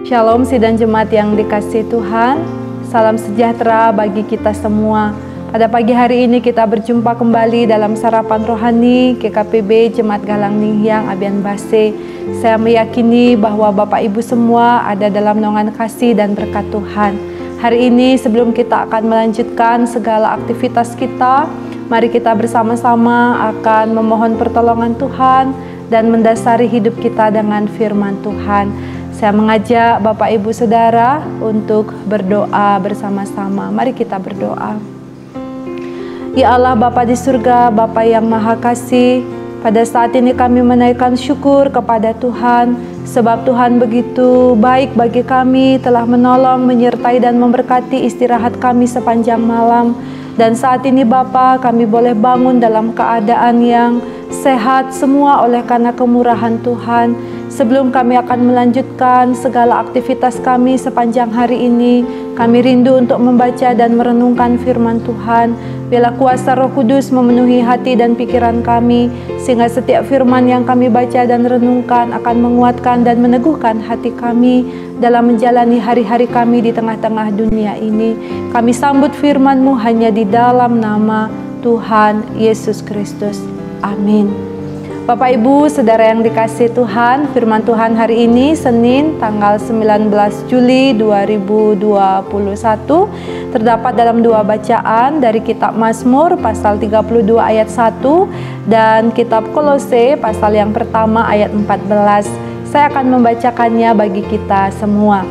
Shalom sidang jemaat yang dikasihi Tuhan, salam sejahtera bagi kita semua. Pada pagi hari ini kita berjumpa kembali dalam sarapan rohani GKPB Jemaat Galang Ninghyang Abian Base. Saya meyakini bahwa Bapak Ibu semua ada dalam naungan kasih dan berkat Tuhan. Hari ini sebelum kita akan melanjutkan segala aktivitas kita, mari kita bersama-sama akan memohon pertolongan Tuhan dan mendasari hidup kita dengan firman Tuhan. Saya mengajak Bapak Ibu Saudara untuk berdoa bersama-sama. Mari kita berdoa. Ya Allah Bapa di surga, Bapa yang Maha Kasih, pada saat ini kami menaikkan syukur kepada Tuhan, sebab Tuhan begitu baik bagi kami, telah menolong, menyertai dan memberkati istirahat kami sepanjang malam. Dan saat ini Bapa, kami boleh bangun dalam keadaan yang sehat semua oleh karena kemurahan Tuhan. Sebelum kami akan melanjutkan segala aktivitas kami sepanjang hari ini, kami rindu untuk membaca dan merenungkan firman Tuhan. Biarlah kuasa Roh Kudus memenuhi hati dan pikiran kami, sehingga setiap firman yang kami baca dan renungkan akan menguatkan dan meneguhkan hati kami dalam menjalani hari-hari kami di tengah-tengah dunia ini. Kami sambut firman-Mu hanya di dalam nama Tuhan Yesus Kristus. Amin. Bapak Ibu Saudara yang dikasihi Tuhan, firman Tuhan hari ini Senin tanggal 19 Juli 2021 terdapat dalam dua bacaan dari kitab Mazmur pasal 32 ayat 1 dan kitab Kolose pasal yang pertama ayat 14. Saya akan membacakannya bagi kita semua.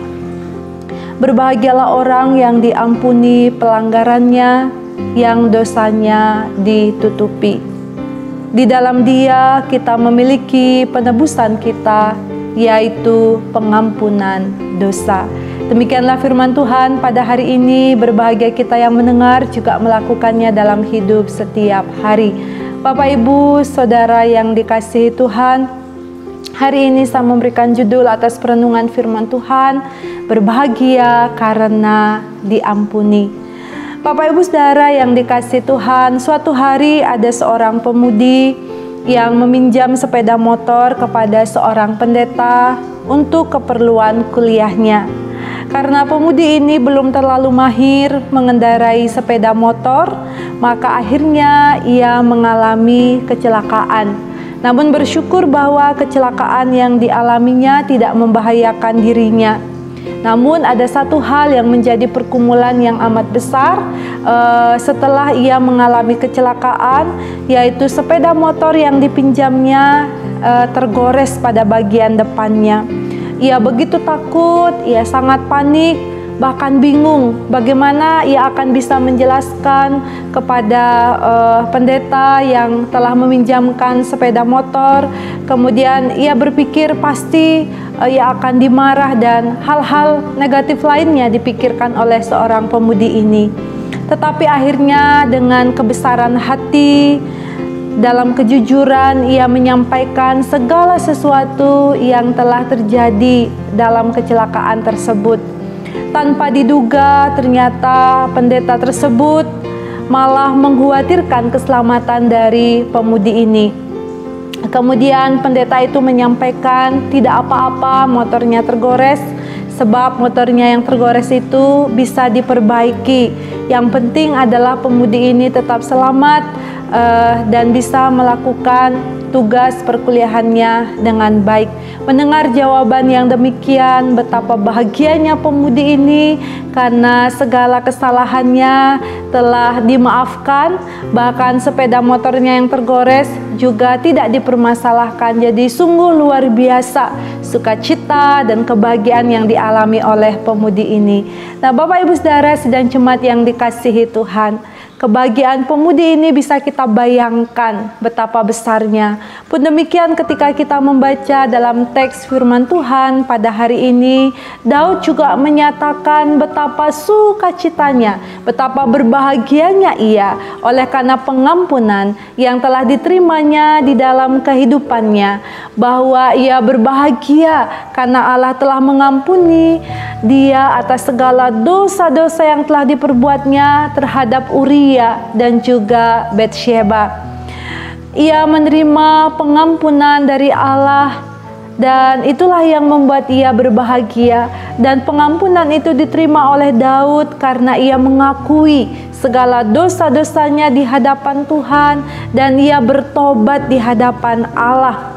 Berbahagialah orang yang diampuni pelanggarannya, yang dosanya ditutupi. Di dalam Dia kita memiliki penebusan kita, yaitu pengampunan dosa. Demikianlah firman Tuhan pada hari ini. Berbahagia kita yang mendengar juga melakukannya dalam hidup setiap hari. Bapak Ibu Saudara yang dikasihi Tuhan, hari ini saya memberikan judul atas perenungan firman Tuhan, berbahagia karena diampuni. Bapak Ibu Saudara yang dikasihi Tuhan, suatu hari ada seorang pemudi yang meminjam sepeda motor kepada seorang pendeta untuk keperluan kuliahnya. Karena pemudi ini belum terlalu mahir mengendarai sepeda motor, maka akhirnya ia mengalami kecelakaan. Namun bersyukur bahwa kecelakaan yang dialaminya tidak membahayakan dirinya. Namun ada satu hal yang menjadi pergumulan yang amat besar setelah ia mengalami kecelakaan, yaitu sepeda motor yang dipinjamnya tergores pada bagian depannya. Ia begitu takut, ia sangat panik, bahkan bingung bagaimana ia akan bisa menjelaskan kepada pendeta yang telah meminjamkan sepeda motor. Kemudian ia berpikir pasti ia akan dimarah dan hal-hal negatif lainnya dipikirkan oleh seorang pemudi ini. Tetapi akhirnya dengan kebesaran hati, dalam kejujuran ia menyampaikan segala sesuatu yang telah terjadi dalam kecelakaan tersebut. Tanpa diduga ternyata pendeta tersebut malah mengkhawatirkan keselamatan dari pemudi ini. Kemudian pendeta itu menyampaikan tidak apa-apa motornya tergores, sebab motornya yang tergores itu bisa diperbaiki. Yang penting adalah pemudi ini tetap selamat dan bisa melakukan tugas perkuliahannya dengan baik. Mendengar jawaban yang demikian, betapa bahagianya pemudi ini karena segala kesalahannya telah dimaafkan, bahkan sepeda motornya yang tergores juga tidak dipermasalahkan. Jadi sungguh luar biasa sukacita dan kebahagiaan yang dialami oleh pemudi ini. Nah, Bapak Ibu Saudara sidang jemaat yang dikasihi Tuhan, kebahagiaan pemudi ini bisa kita bayangkan betapa besarnya. Pun demikian ketika kita membaca dalam teks firman Tuhan pada hari ini, Daud juga menyatakan betapa sukacitanya, betapa berbahagianya ia oleh karena pengampunan yang telah diterimanya di dalam kehidupannya, bahwa ia berbahagia karena Allah telah mengampuni dia atas segala dosa-dosa yang telah diperbuatnya terhadap Uria dan juga Batsheba. Ia menerima pengampunan dari Allah, dan itulah yang membuat ia berbahagia. Dan pengampunan itu diterima oleh Daud karena ia mengakui segala dosa-dosanya di hadapan Tuhan, dan ia bertobat di hadapan Allah.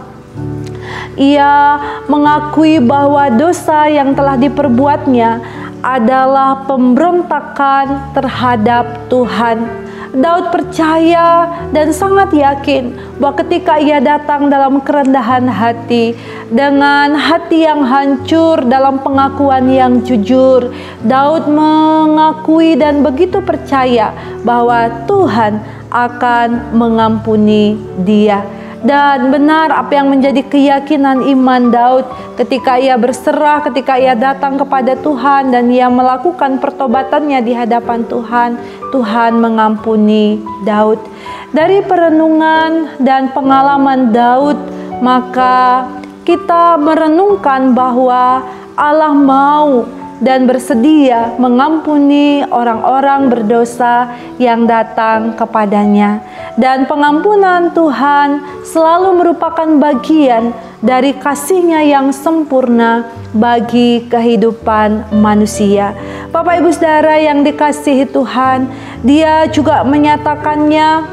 Ia mengakui bahwa dosa yang telah diperbuatnya adalah pemberontakan terhadap Tuhan. Daud percaya dan sangat yakin bahwa ketika ia datang dalam kerendahan hati, dengan hati yang hancur dalam pengakuan yang jujur, Daud mengakui dan begitu percaya bahwa Tuhan akan mengampuni dia. Dan benar apa yang menjadi keyakinan iman Daud ketika ia berserah, ketika ia datang kepada Tuhan dan ia melakukan pertobatannya di hadapan Tuhan, Tuhan mengampuni Daud. Dari perenungan dan pengalaman Daud, maka kita merenungkan bahwa Allah mau dan bersedia mengampuni orang-orang berdosa yang datang kepadanya. Dan pengampunan Tuhan selalu merupakan bagian dari kasih-Nya yang sempurna bagi kehidupan manusia. Bapak Ibu Saudara yang dikasihi Tuhan, Dia juga menyatakannya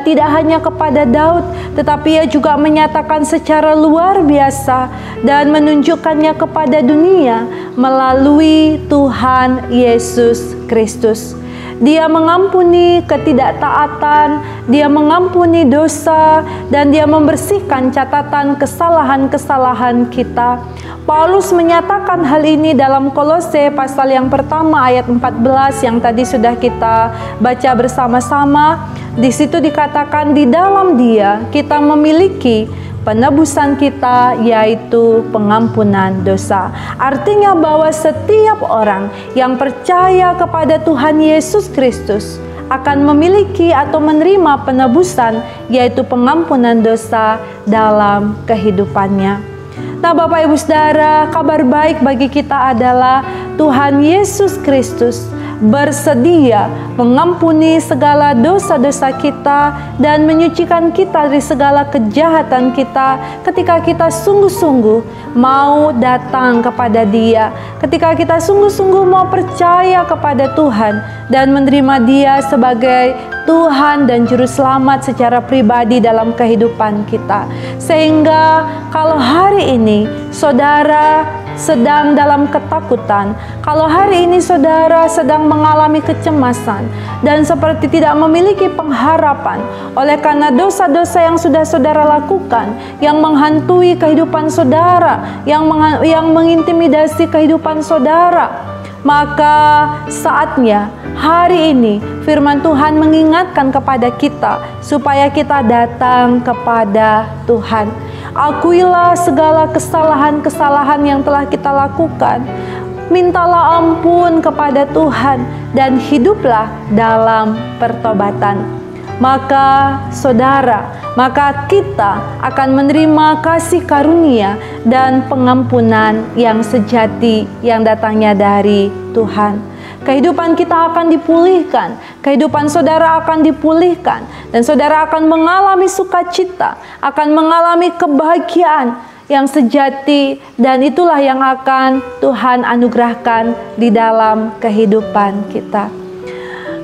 tidak hanya kepada Daud, tetapi ia juga menyatakan secara luar biasa dan menunjukkannya kepada dunia melalui Tuhan Yesus Kristus. Dia mengampuni ketidaktaatan, Dia mengampuni dosa, dan Dia membersihkan catatan kesalahan-kesalahan kita. Paulus menyatakan hal ini dalam Kolose pasal yang pertama ayat 14 yang tadi sudah kita baca bersama-sama. Di situ dikatakan di dalam Dia kita memiliki penebusan kita, yaitu pengampunan dosa. Artinya bahwa setiap orang yang percaya kepada Tuhan Yesus Kristus akan memiliki atau menerima penebusan, yaitu pengampunan dosa dalam kehidupannya. Nah, Bapak Ibu Saudara, kabar baik bagi kita adalah Tuhan Yesus Kristus bersedia mengampuni segala dosa-dosa kita dan menyucikan kita dari segala kejahatan kita ketika kita sungguh-sungguh mau datang kepada Dia, ketika kita sungguh-sungguh mau percaya kepada Tuhan dan menerima Dia sebagai Tuhan dan Juru Selamat secara pribadi dalam kehidupan kita. Sehingga kalau hari ini saudara sedang dalam ketakutan, kalau hari ini saudara sedang mengalami kecemasan dan seperti tidak memiliki pengharapan oleh karena dosa-dosa yang sudah saudara lakukan, yang menghantui kehidupan saudara, yang mengintimidasi kehidupan saudara, maka saatnya hari ini firman Tuhan mengingatkan kepada kita supaya kita datang kepada Tuhan. Akuilah segala kesalahan-kesalahan yang telah kita lakukan. Mintalah ampun kepada Tuhan dan hiduplah dalam pertobatan. Maka maka kita akan menerima kasih karunia dan pengampunan yang sejati yang datangnya dari Tuhan. Kehidupan kita akan dipulihkan, kehidupan saudara akan dipulihkan, dan saudara akan mengalami sukacita, akan mengalami kebahagiaan yang sejati, dan itulah yang akan Tuhan anugerahkan di dalam kehidupan kita.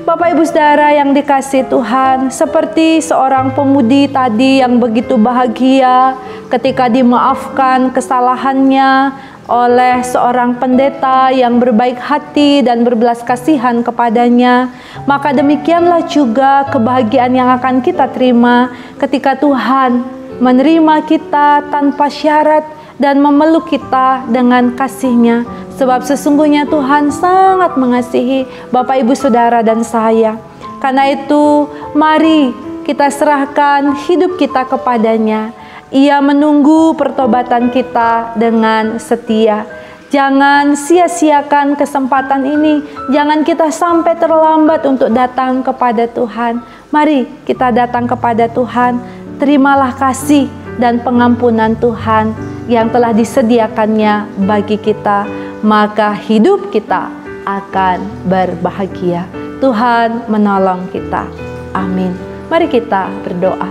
Bapak Ibu Saudara yang dikasihi Tuhan, seperti seorang pemudi tadi yang begitu bahagia ketika dimaafkan kesalahannya oleh seorang pendeta yang berbaik hati dan berbelas kasihan kepadanya, maka demikianlah juga kebahagiaan yang akan kita terima ketika Tuhan menerima kita tanpa syarat dan memeluk kita dengan kasih-Nya. Sebab sesungguhnya Tuhan sangat mengasihi Bapak Ibu Saudara dan saya. Karena itu mari kita serahkan hidup kita kepadanya. Ia menunggu pertobatan kita dengan setia. Jangan sia-siakan kesempatan ini. Jangan kita sampai terlambat untuk datang kepada Tuhan. Mari kita datang kepada Tuhan. Terimalah kasih dan pengampunan Tuhan yang telah disediakannya bagi kita. Maka hidup kita akan berbahagia. Tuhan menolong kita. Amin. Mari kita berdoa.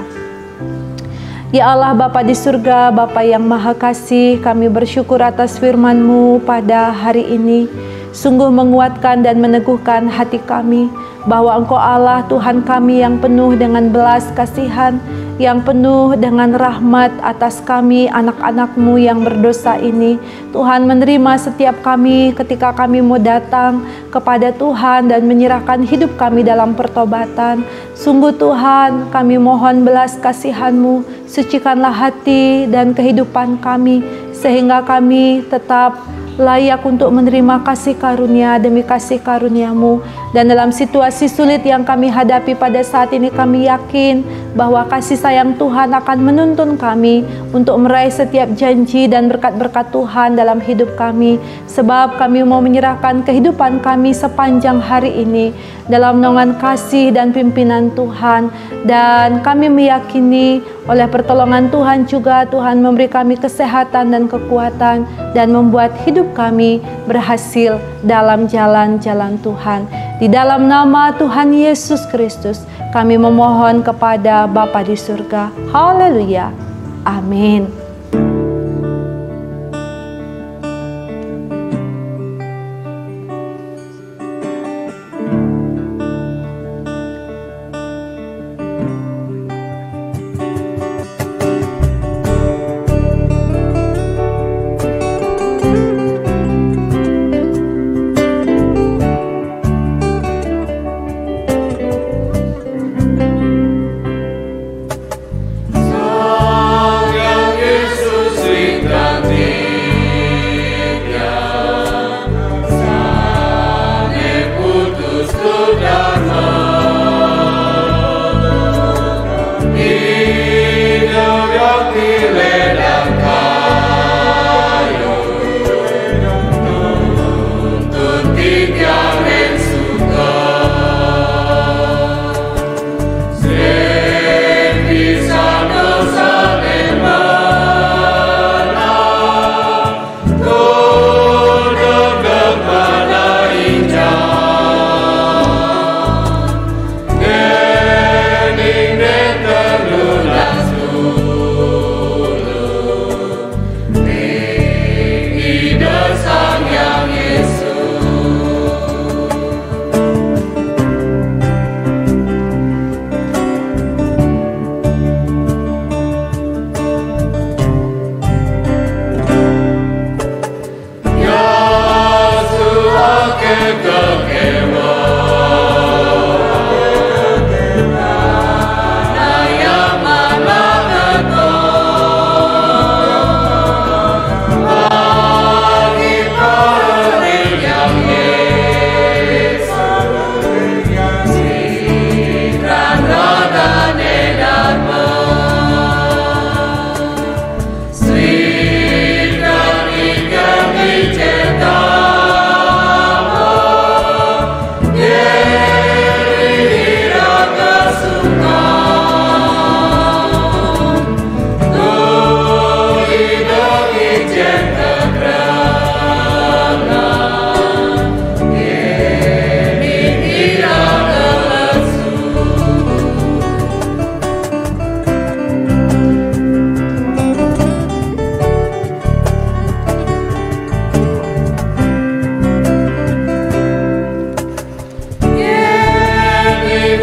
Ya Allah Bapa di surga, Bapa yang Maha Kasih, kami bersyukur atas firman-Mu pada hari ini. Sungguh menguatkan dan meneguhkan hati kami bahwa Engkau Allah Tuhan kami yang penuh dengan belas kasihan, yang penuh dengan rahmat atas kami anak-anak-Mu yang berdosa ini. Tuhan menerima setiap kami ketika kami mau datang kepada Tuhan dan menyerahkan hidup kami dalam pertobatan. Sungguh Tuhan, kami mohon belas kasihan-Mu, sucikanlah hati dan kehidupan kami, sehingga kami tetap layak untuk menerima kasih karunia demi kasih karunia-Mu. Dan dalam situasi sulit yang kami hadapi pada saat ini, kami yakin bahwa kasih sayang Tuhan akan menuntun kami untuk meraih setiap janji dan berkat-berkat Tuhan dalam hidup kami. Sebab kami mau menyerahkan kehidupan kami sepanjang hari ini dalam naungan kasih dan pimpinan Tuhan. Dan kami meyakini oleh pertolongan Tuhan juga, Tuhan memberi kami kesehatan dan kekuatan dan membuat hidup kami berhasil dalam jalan-jalan Tuhan. Di dalam nama Tuhan Yesus Kristus, kami memohon kepada Bapa di surga. Haleluya. Amin.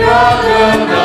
Amen.